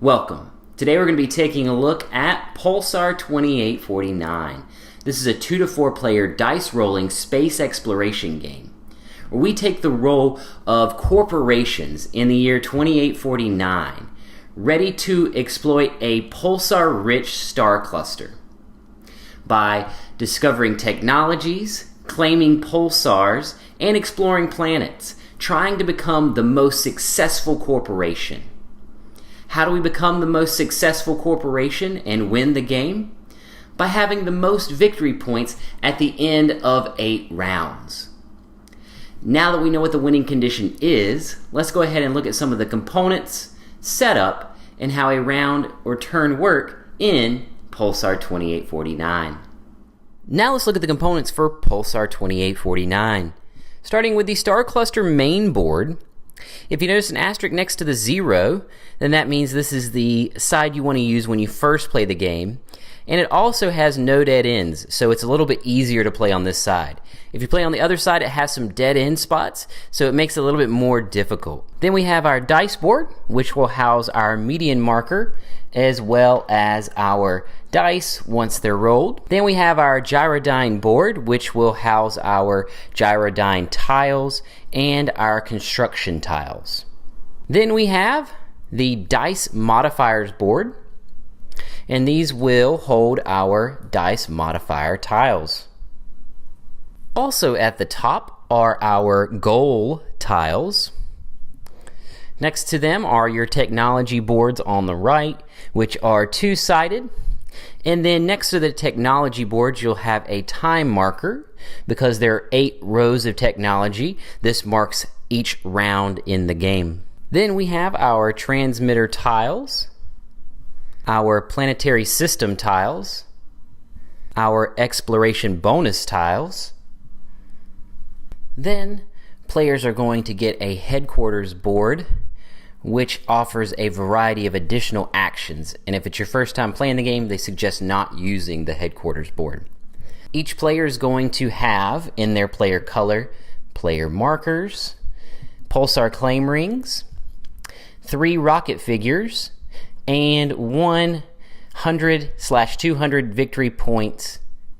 Welcome. Today we're going to be taking a look at Pulsar 2849. This is a 2 to 4 player dice rolling space exploration game where we take the role of corporations in the year 2849, ready to exploit a pulsar-rich star cluster by discovering technologies, claiming pulsars, and exploring planets, trying to become the most successful corporation. How do we become the most successful corporation and win the game? By having the most victory points at the end of 8 rounds. Now that we know what the winning condition is, let's go ahead and look at some of the components, setup, and how a round or turn work in Pulsar 2849. Now let's look at the components for Pulsar 2849. Starting with the Star Cluster main board. If you notice an asterisk next to the 0, then that means this is the side you want to use when you first play the game. And it also has no dead ends, so it's a little bit easier to play on this side. If you play on the other side, it has some dead end spots, so it makes it a little bit more difficult. Then we have our dice board, which will house our Migdian marker, as well as our dice once they're rolled. Then we have our Gyrodyne board, which will house our Gyrodyne tiles and our construction tiles. Then we have the dice modifiers board, and these will hold our dice modifier tiles. Also at the top are our goal tiles. Next to them are your technology boards on the right, which are 2-sided. And then next to the technology boards, you'll have a time marker. Because there are 8 rows of technology, this marks each round in the game. Then we have our transmitter tiles, our planetary system tiles, our exploration bonus tiles. Then players are going to get a headquarters board, which offers a variety of additional actions. And if it's your first time playing the game, they suggest not using the headquarters board. Each player is going to have in their player color, player markers, pulsar claim rings, 3 rocket figures, and 100/200 victory points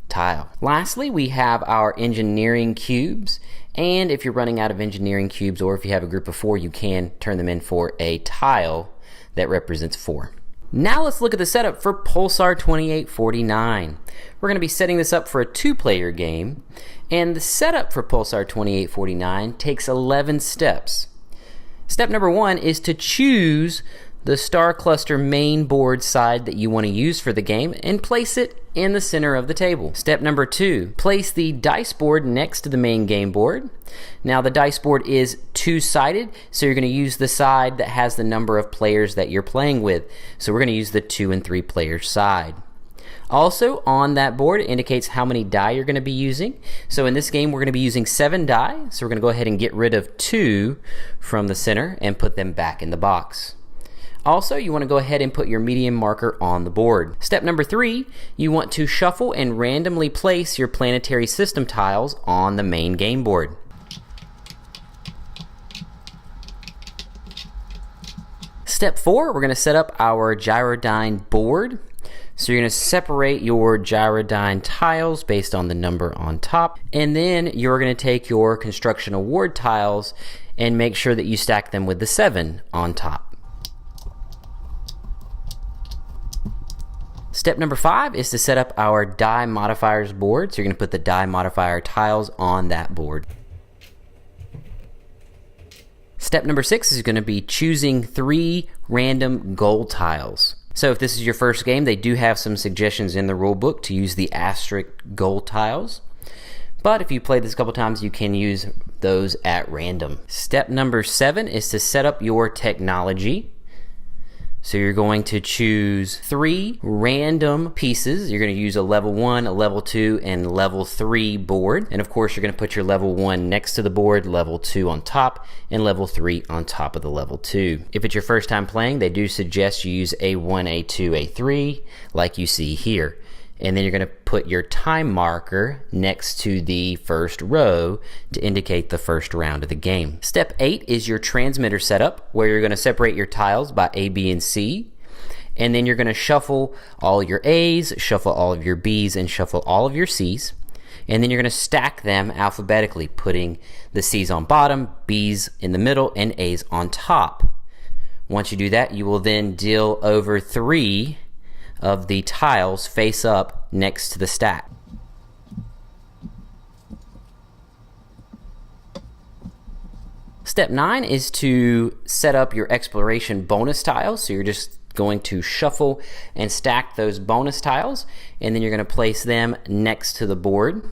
tile. Lastly, we have our engineering cubes, and if you're running out of engineering cubes, or if you have a group of 4, you can turn them in for a tile that represents 4. Now let's look at the setup for Pulsar 2849. We're going to be setting this up for a 2-player game, and the setup for Pulsar 2849 takes 11 steps. Step number 1 is to choose the Star Cluster main board side that you want to use for the game and place it in the center of the table. Step number 2, place the dice board next to the main game board. Now the dice board is 2-sided, so you're going to use the side that has the number of players that you're playing with. So we're going to use the 2 and 3 player side. Also on that board, it indicates how many die you're going to be using. So in this game we're going to be using 7 die, so we're going to go ahead and get rid of 2 from the center and put them back in the box. Also, you want to go ahead and put your Migdian marker on the board. Step number 3, you want to shuffle and randomly place your planetary system tiles on the main game board. Step 4, we're going to set up our Gyrodyne board. So you're going to separate your Gyrodyne tiles based on the number on top, and then you're going to take your construction award tiles and make sure that you stack them with the 7 on top. Step number 5 is to set up our die modifiers board. So you're going to put the die modifier tiles on that board. Step number 6 is going to be choosing 3 random goal tiles. So if this is your first game, they do have some suggestions in the rulebook to use the asterisk goal tiles. But if you play this a couple times, you can use those at random. Step number 7 is to set up your technology. So you're going to choose 3 random pieces. You're going to use a level 1, a level 2, and level 3 board. And of course, you're going to put your level 1 next to the board, level 2 on top, and level 3 on top of the level 2. If it's your first time playing, they do suggest you use A1, A2, A3, like you see here. and then you're going to put your time marker next to the first row to indicate the first round of the game. Step 8 is your transmitter setup, where you're going to separate your tiles by A, B, and C. and then you're going to shuffle all your A's, shuffle all of your B's, and shuffle all of your C's. And then you're going to stack them alphabetically, putting the C's on bottom, B's in the middle, and A's on top. Once you do that, you will then deal over 3 of the tiles face up next to the stack. Step 9 is to set up your exploration bonus tiles. So you're just going to shuffle and stack those bonus tiles, and then you're going to place them next to the board.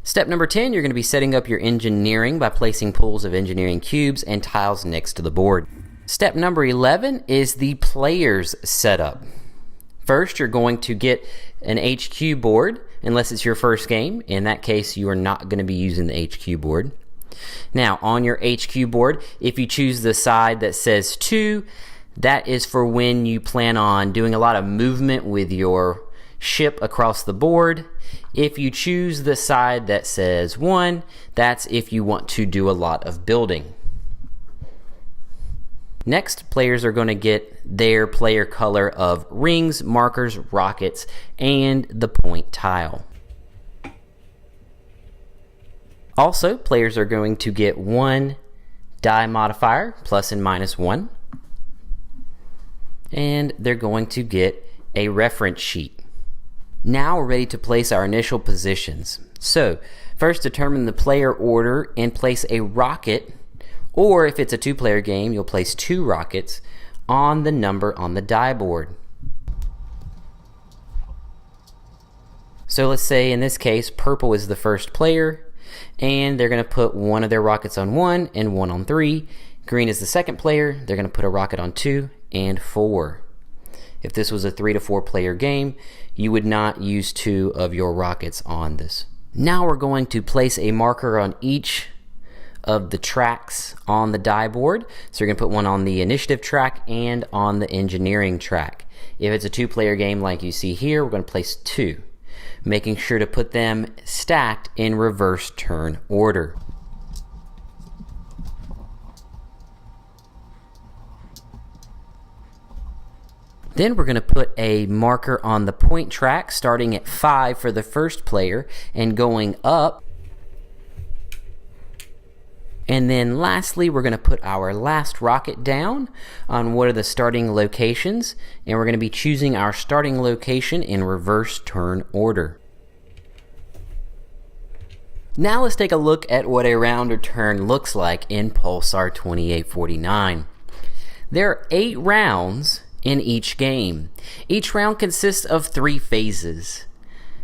Step number 10, you're going to be setting up your engineering by placing pools of engineering cubes and tiles next to the board. Step number 11 is the player's setup. First, you're going to get an HQ board, unless it's your first game. In that case, you are not going to be using the HQ board. Now, on your HQ board, if you choose the side that says 2, that is for when you plan on doing a lot of movement with your ship across the board. If you choose the side that says 1, that's if you want to do a lot of building. Next, players are going to get their player color of rings, markers, rockets, and the point tile. Also, players are going to get 1 die modifier, plus and minus 1. And they're going to get a reference sheet. Now we're ready to place our initial positions. So, first determine the player order and place a rocket, or if it's a 2-player game, you'll place 2 rockets on the number on the die board. So let's say in this case, purple is the first player, and they're going to put 1 of their rockets on 1 and 1 on 3. Green is the second player, they're going to put a rocket on 2 and 4. If this was a 3 to 4 player game, you would not use 2 of your rockets on this. Now we're going to place a marker on each of the tracks on the die board. So you're going to put one on the initiative track and on the engineering track. If it's a 2-player game like you see here, we're going to place 2, making sure to put them stacked in reverse turn order. Then we're going to put a marker on the point track starting at 5 for the first player and going up. And then lastly, we're going to put our last rocket down on what are the starting locations, and we're going to be choosing our starting location in reverse turn order. Now let's take a look at what a round or turn looks like in Pulsar 2849. There are 8 rounds in each game. Each round consists of 3 phases.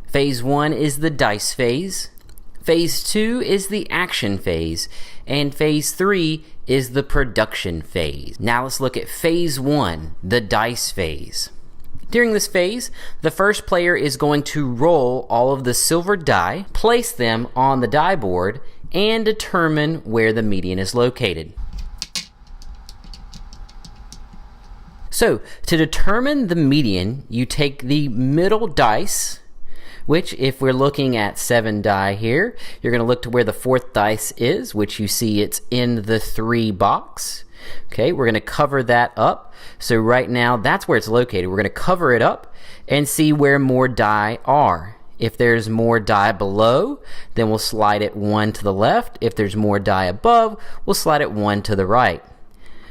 Phase 1 is the dice phase. Phase 2 is the action phase, and Phase 3 is the production phase. Now let's look at Phase 1, the dice phase. During this phase, the first player is going to roll all of the silver die, place them on the die board, and determine where the median is located. So, to determine the median, you take the middle dice, which if we're looking at 7 die here, you're going to look to where the 4th dice is, which you see it's in the 3 box. Okay, we're going to cover that up. So right now, that's where it's located. We're going to cover it up and see where more die are. If there's more die below, then we'll slide it 1 to the left. If there's more die above, we'll slide it 1 to the right.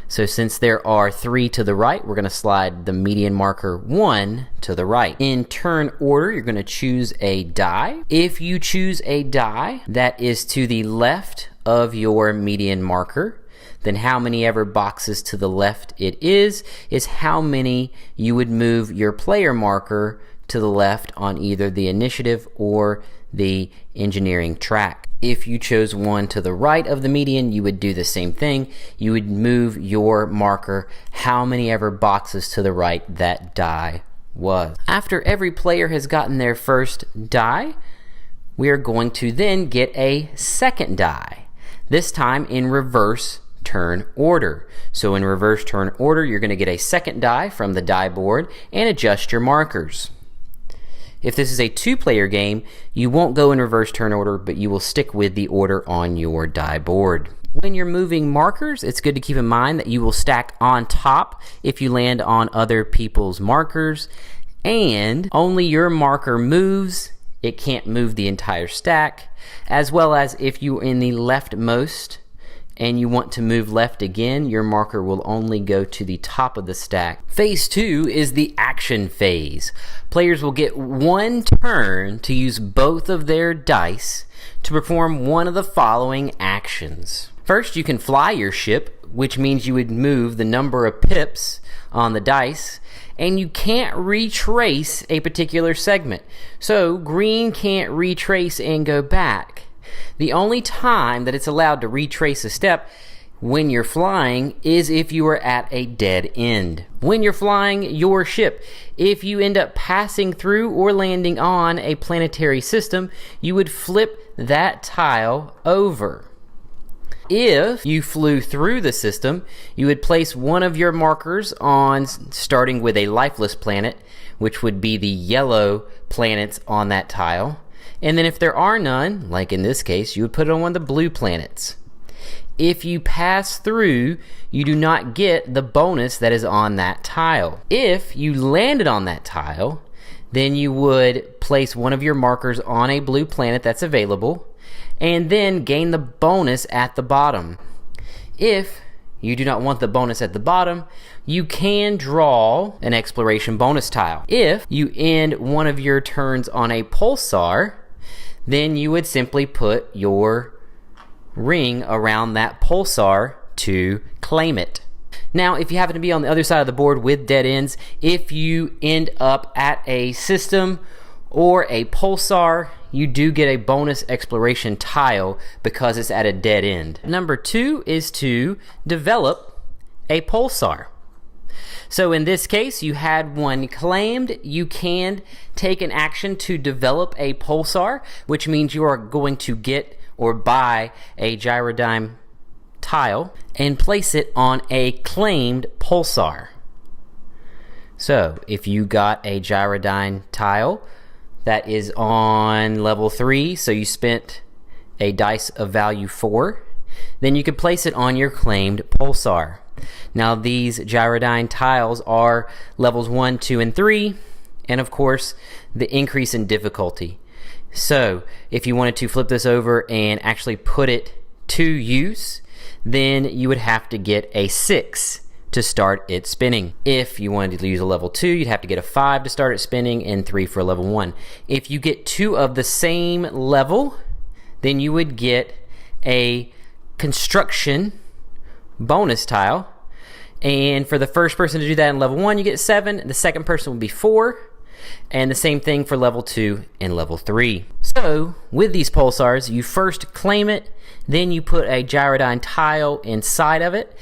So since there are 3 to the right, we're going to slide the median marker 1 to the right. In turn order, you're going to choose a die. If you choose a die that is to the left of your median marker, then how many ever boxes to the left it is how many you would move your player marker to the left on either the initiative or the engineering track. If you chose one to the right of the median, you would do the same thing. You would move your marker how many ever boxes to the right that die was. After every player has gotten their first die, we are going to then get a second die, this time in reverse turn order. So in reverse turn order, you're going to get a second die from the die board and adjust your markers. If this is a 2-player game, you won't go in reverse turn order, but you will stick with the order on your die board. When you're moving markers, it's good to keep in mind that you will stack on top if you land on other people's markers, and only your marker moves. It can't move the entire stack, as well as if you're in the leftmost and you want to move left again, your marker will only go to the top of the stack. Phase 2 is the action phase. Players will get one turn to use both of their dice to perform one of the following actions. First, you can fly your ship, which means you would move the number of pips on the dice, and you can't retrace a particular segment. So green can't retrace and go back. The only time that it's allowed to retrace a step when you're flying is if you are at a dead end. When you're flying your ship, if you end up passing through or landing on a planetary system, you would flip that tile over. If you flew through the system, you would place one of your markers on, starting with a lifeless planet, which would be the yellow planets on that tile. And then if there are none, like in this case, you would put it on one of the blue planets. If you pass through, you do not get the bonus that is on that tile. If you landed on that tile, then you would place one of your markers on a blue planet that's available, and then gain the bonus at the bottom. If you do not want the bonus at the bottom, you can draw an exploration bonus tile. If you end one of your turns on a pulsar, then you would simply put your ring around that pulsar to claim it. Now, if you happen to be on the other side of the board with dead ends, if you end up at a system or a pulsar, you do get a bonus exploration tile because it's at a dead end. Number 2 is to develop a pulsar. So in this case, you had one claimed. You can take an action to develop a pulsar, which means you are going to get or buy a Gyrodyne tile and place it on a claimed pulsar. So if you got a Gyrodyne tile that is on level 3, so you spent a dice of value 4, then you could place it on your claimed pulsar. Now these Gyrodyne tiles are levels 1, 2, and 3, and of course the increase in difficulty. So if you wanted to flip this over and actually put it to use, then you would have to get a 6 to start it spinning. If you wanted to use a level 2, you'd have to get a 5 to start it spinning and 3 for a level 1. If you get 2 of the same level, then you would get a construction bonus tile, and for the first person to do that in level 1 you get 7, the second person will be 4, and the same thing for level 2 and level 3. So with these pulsars, you first claim it, then you put a Gyrodyne tile inside of it,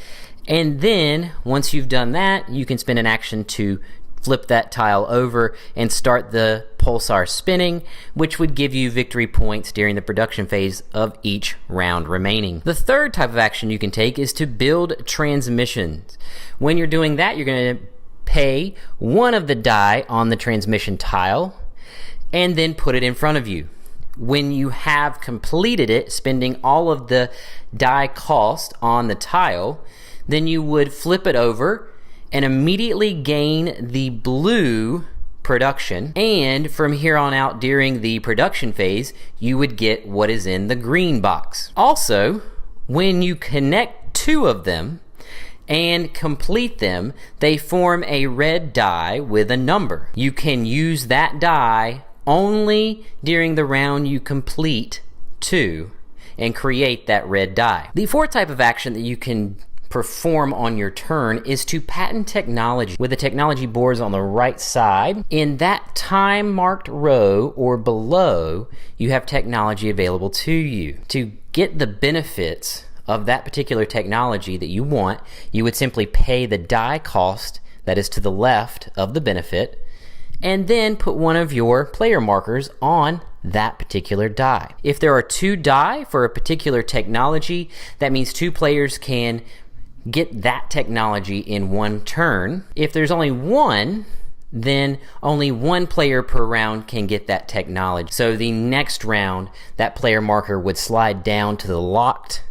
and then once you've done that, you can spend an action to flip that tile over and start the pulsar spinning, which would give you victory points during the production phase of each round remaining. The third type of action you can take is to build transmissions. When you're doing that, you're going to pay one of the die on the transmission tile and then put it in front of you. When you have completed it, spending all of the die cost on the tile, then you would flip it over and immediately gain the blue production, and from here on out during the production phase you would get what is in the green box. Also, when you connect 2 of them and complete them, they form a red die with a number. You can use that die only during the round you complete 2 and create that red die. The fourth type of action that you can perform on your turn is to patent technology. With the technology boards on the right side, in that time marked row or below, you have technology available to you. To get the benefits of that particular technology that you want, you would simply pay the die cost that is to the left of the benefit, and then put one of your player markers on that particular die. If there are 2 die for a particular technology, that means 2 players can get that technology in one turn. If there's only 1, then only 1 player per round can get that technology. So the next round, that player marker would slide down to the locked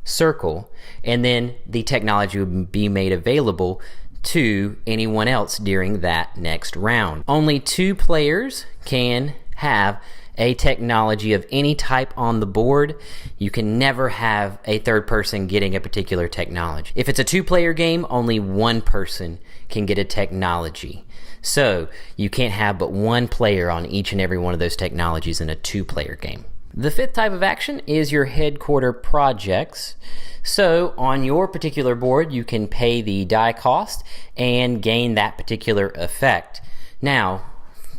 circle, and then the technology would be made available to anyone else during that next round. Only 2 players can have a technology of any type on the board. You can never have a third person getting a particular technology. If it's a 2-player game, only 1 person can get a technology. So you can't have but 1 player on each and every one of those technologies in a 2-player game. The 5th type of action is your headquarter projects. So on your particular board, you can pay the die cost and gain that particular effect. Now,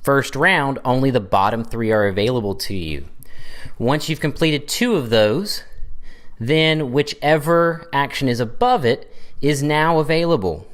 first round, only the bottom 3 are available to you. Once you've completed 2 of those, then whichever action is above it is now available.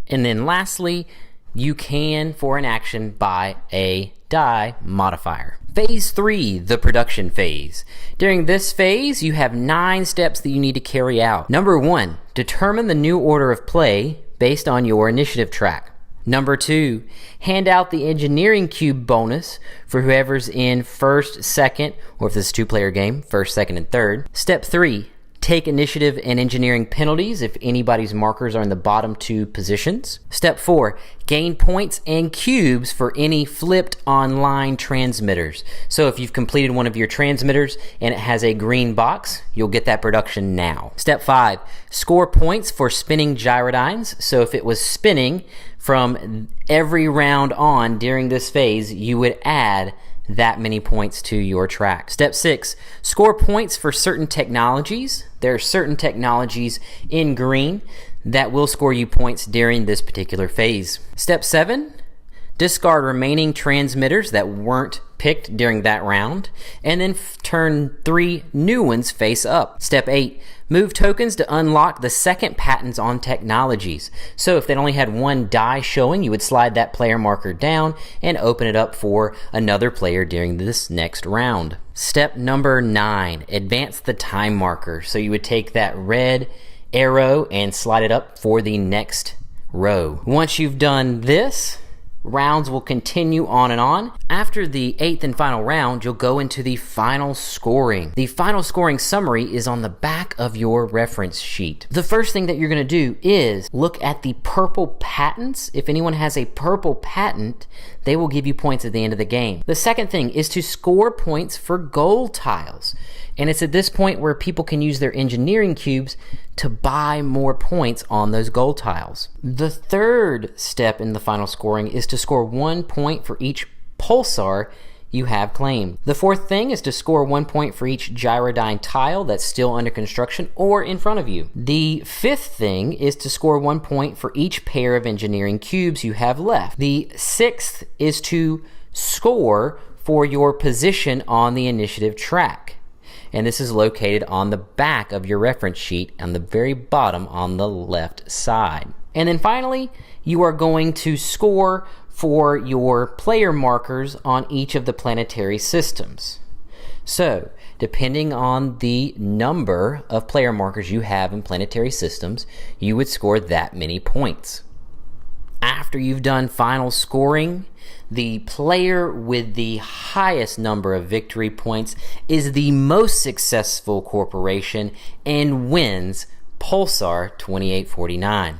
And then lastly, you can, for an action, buy a die modifier. Phase 3, the production phase. During this phase, you have 9 steps that you need to carry out. Number 1, determine the new order of play based on your initiative track. Number 2, hand out the engineering cube bonus for whoever's in first, second, or if this is a 2-player game, first, second, and third. Step 3, take initiative and engineering penalties if anybody's markers are in the bottom 2 positions. Step 4, gain points and cubes for any flipped online transmitters. So if you've completed one of your transmitters and it has a green box, you'll get that production now. Step 5, score points for spinning Gyrodynes. So if it was spinning from every round on during this phase, you would add that many points to your track. Step 6, score points for certain technologies. There are certain technologies in green that will score you points during this particular phase. Step 7, discard remaining transmitters that weren't picked during that round, and then turn 3 new ones face up. Step 8, move tokens to unlock the second patents on technologies. So if they only had 1 die showing, you would slide that player marker down and open it up for another player during this next round. Step number 9, advance the time marker. So you would take that red arrow and slide it up for the next row. Once you've done this, rounds will continue on and on. After the 8th and final round, you'll go into the final scoring. The final scoring summary is on the back of your reference sheet. The first thing that you're going to do is look at the purple patents. If anyone has a purple patent, they will give you points at the end of the game. The second thing is to score points for gold tiles. And it's at this point where people can use their engineering cubes to buy more points on those gold tiles. The third step in the final scoring is to score 1 point for each pulsar you have claimed. The fourth thing is to score 1 point for each Gyrodyne tile that's still under construction or in front of you. The fifth thing is to score 1 point for each pair of engineering cubes you have left. The sixth is to score for your position on the initiative track. And this is located on the back of your reference sheet on the very bottom on the left side. And then finally, you are going to score for your player markers on each of the planetary systems. So, depending on the number of player markers you have in planetary systems, you would score that many points. After you've done final scoring, the player with the highest number of victory points is the most successful corporation and wins Pulsar 2849.